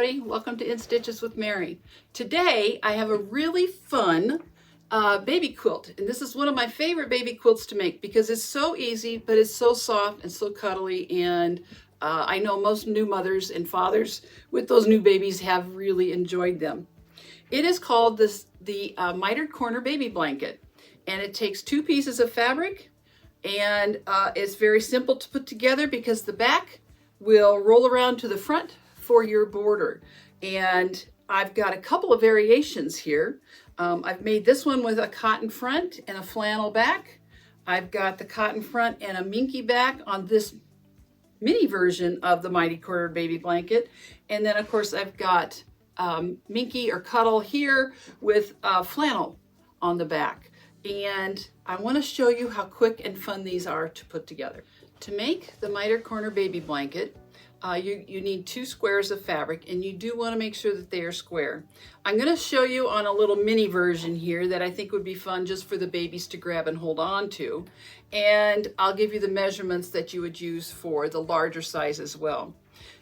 everybody. Welcome to In Stitches with Mary. Today I have a really fun baby quilt, and this is one of my favorite baby quilts to make because it's so easy, but it's so soft and so cuddly, and I know most new mothers and fathers with those new babies have really enjoyed them. It is called the Mitered Corner Baby Blanket, and it takes 2 pieces of fabric, and it's very simple to put together because the back will roll around to the front for your border. And I've got a couple of variations here. I've made this one with a cotton front and a flannel back. I've got the cotton front and a minky back on this mini version of the Mighty Corner Baby Blanket. And then of course I've got minky or cuddle here with flannel on the back. And I want to show you how quick and fun these are to put together. To make the Mitered Corner Baby Blanket, you need 2 squares of fabric, and you do want to make sure that they are square. I'm going to show you on a little mini version here that I think would be fun just for the babies to grab and hold on to. And I'll give you the measurements that you would use for the larger size as well.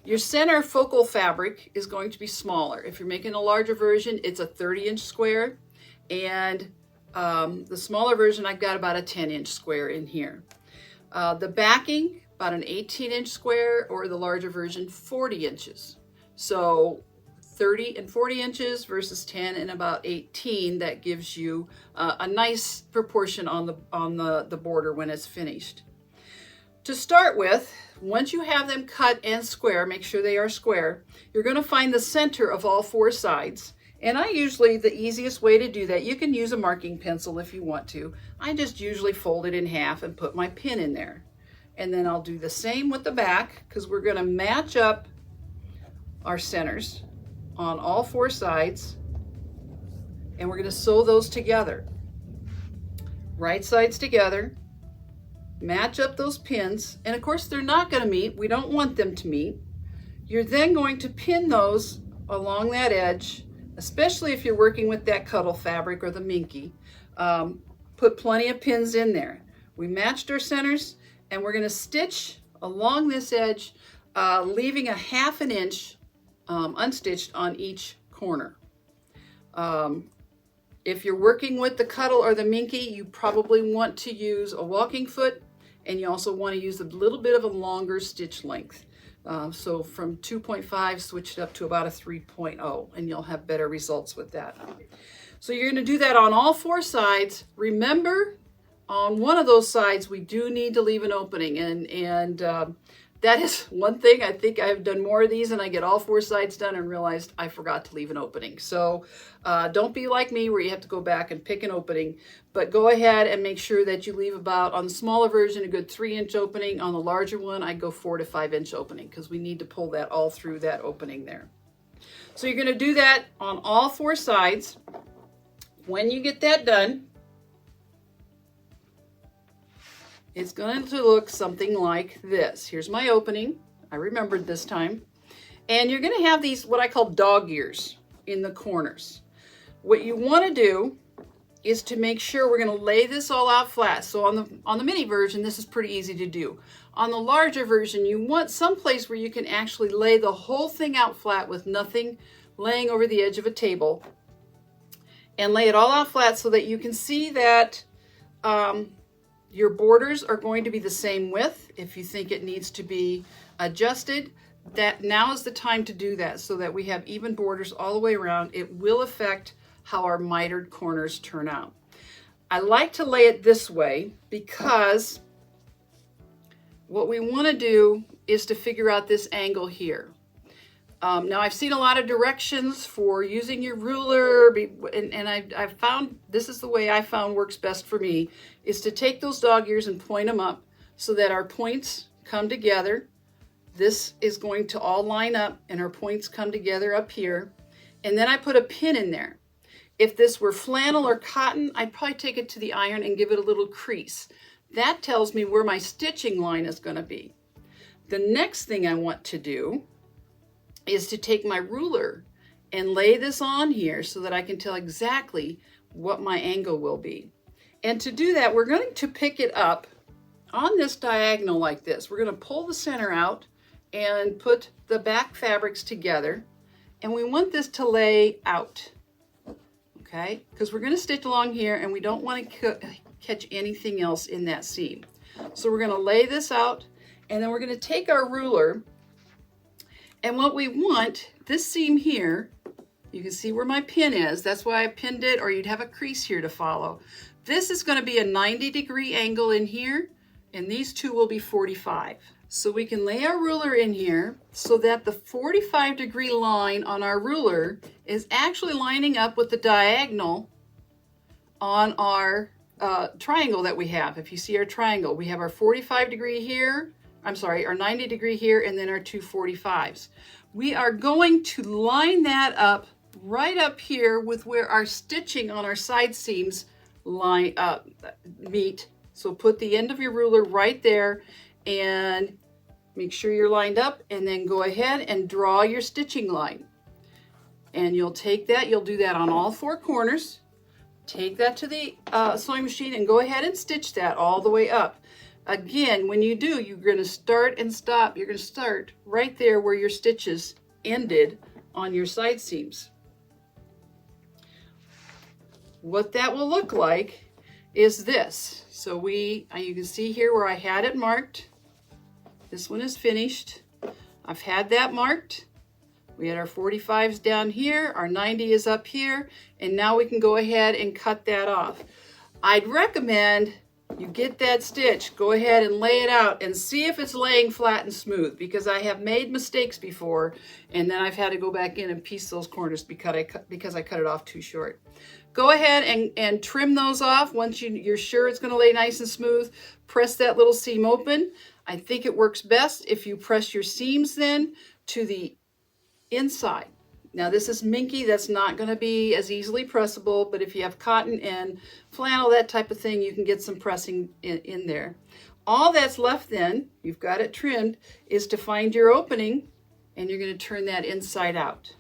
Your center focal fabric is going to be smaller. If you're making a larger version, it's a 30-inch square, and the smaller version, I've got about a 10-inch square in here. The backing, about an 18-inch square, or the larger version, 40 inches. So 30 and 40 inches versus 10 and about 18, that gives you a nice proportion on the border when it's finished. To start with, once you have them cut and square, make sure they are square, you're going to find the center of all 4 sides. And the easiest way to do that, you can use a marking pencil if you want to. I just usually fold it in half and put my pin in there. And then I'll do the same with the back, because we're going to match up our centers on all 4 sides, and we're going to sew those together. Right sides together, match up those pins, and of course they're not going to meet. We don't want them to meet. You're then going to pin those along that edge, especially if you're working with that cuddle fabric or the minky. Put plenty of pins in there. We matched our centers, and we're going to stitch along this edge, leaving a 1/2 inch unstitched on each corner. If you're working with the cuddle or the minky, you probably want to use a walking foot, and you also want to use a little bit of a longer stitch length. So from 2.5, switch it up to about a 3.0, and you'll have better results with that. So you're going to do that on all 4 sides. Remember, on one of those sides, we do need to leave an opening, and that is one thing. I think I've done more of these, and I get all 4 sides done and realized I forgot to leave an opening. So don't be like me where you have to go back and pick an opening, but go ahead and make sure that you leave about, on the smaller version, a good 3-inch opening. On the larger one, I go 4 to 5-inch opening, because we need to pull that all through that opening there. So you're going to do that on all 4 sides. When you get that done, it's going to look something like this. Here's my opening. I remembered this time. And you're going to have these, what I call dog ears, in the corners. What you want to do is to make sure we're going to lay this all out flat. So on the mini version, this is pretty easy to do. On the larger version, you want some place where you can actually lay the whole thing out flat with nothing laying over the edge of a table, and lay it all out flat so that you can see that your borders are going to be the same width. If you think it needs to be adjusted, that now is the time to do that, so that we have even borders all the way around. It will affect how our mitered corners turn out. I like to lay it this way because what we want to do is to figure out this angle here. Now I've seen a lot of directions for using your ruler, and I've found this is the way I found works best for me, is to take those dog ears and point them up so that our points come together. This is going to all line up, and our points come together up here, and then I put a pin in there. If this were flannel or cotton, I'd probably take it to the iron and give it a little crease. That tells me where my stitching line is going to be. The next thing I want to do is to take my ruler and lay this on here so that I can tell exactly what my angle will be. And to do that, we're going to pick it up on this diagonal like this. We're going to pull the center out and put the back fabrics together, and we want this to lay out, okay? Because we're going to stitch along here and we don't want to catch anything else in that seam. So we're going to lay this out, and then we're going to take our ruler, and what we want, this seam here, you can see where my pin is. That's why I pinned it, or you'd have a crease here to follow. This is going to be a 90-degree angle in here, and these two will be 45. So we can lay our ruler in here so that the 45-degree line on our ruler is actually lining up with the diagonal on our triangle that we have. If you see our triangle, we have our 45-degree here, our 90-degree here, and then our two 45s. We are going to line that up right up here with where our stitching on our side seams meet. So put the end of your ruler right there and make sure you're lined up, and then go ahead and draw your stitching line. And you'll take that, you'll do that on all four corners. Take that to the sewing machine and go ahead and stitch that all the way up. Again, when you do, you're going to start and stop. You're going to start right there where your stitches ended on your side seams. What that will look like is this. So you can see here where I had it marked. This one is finished. I've had that marked. We had our 45s down here, our 90 is up here, and now we can go ahead and cut that off. I'd recommend you get that stitch, go ahead and lay it out and see if it's laying flat and smooth, because I have made mistakes before, and then I've had to go back in and piece those corners because I cut it off too short. Go ahead and trim those off. Once you're sure it's going to lay nice and smooth, press that little seam open. I think it works best if you press your seams then to the inside. Now this is minky, that's not going to be as easily pressable, but if you have cotton and flannel, that type of thing, you can get some pressing in there. All that's left then, you've got it trimmed, is to find your opening, and you're going to turn that inside out.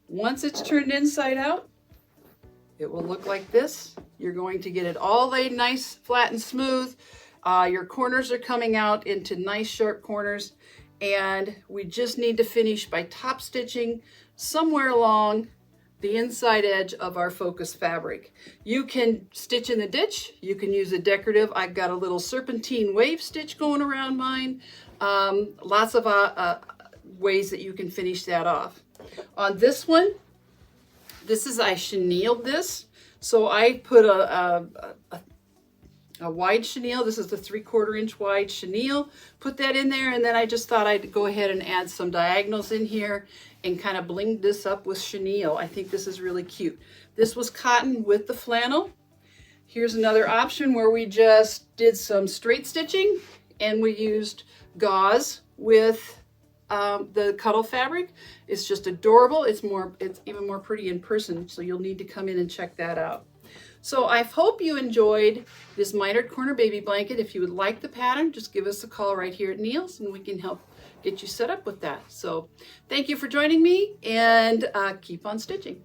Once it's turned inside out, it will look like this. You're going to get it all laid nice, flat and smooth. Your corners are coming out into nice sharp corners, and we just need to finish by top stitching somewhere along the inside edge of our focus fabric. You can stitch in the ditch, you can use a decorative. I've got a little serpentine wave stitch going around mine. Lots of ways that you can finish that off. On this one, I chenilled this. So I put a wide chenille. This is the 3/4 inch wide chenille. Put that in there, and then I just thought I'd go ahead and add some diagonals in here and kind of bling this up with chenille. I think this is really cute. This was cotton with the flannel. Here's another option where we just did some straight stitching and we used gauze with the cuddle fabric. It's just adorable. It's even more pretty in person, so you'll need to come in and check that out. So I hope you enjoyed this mitered corner baby blanket. If you would like the pattern, just give us a call right here at Neil's and we can help get you set up with that. So thank you for joining me, and keep on stitching.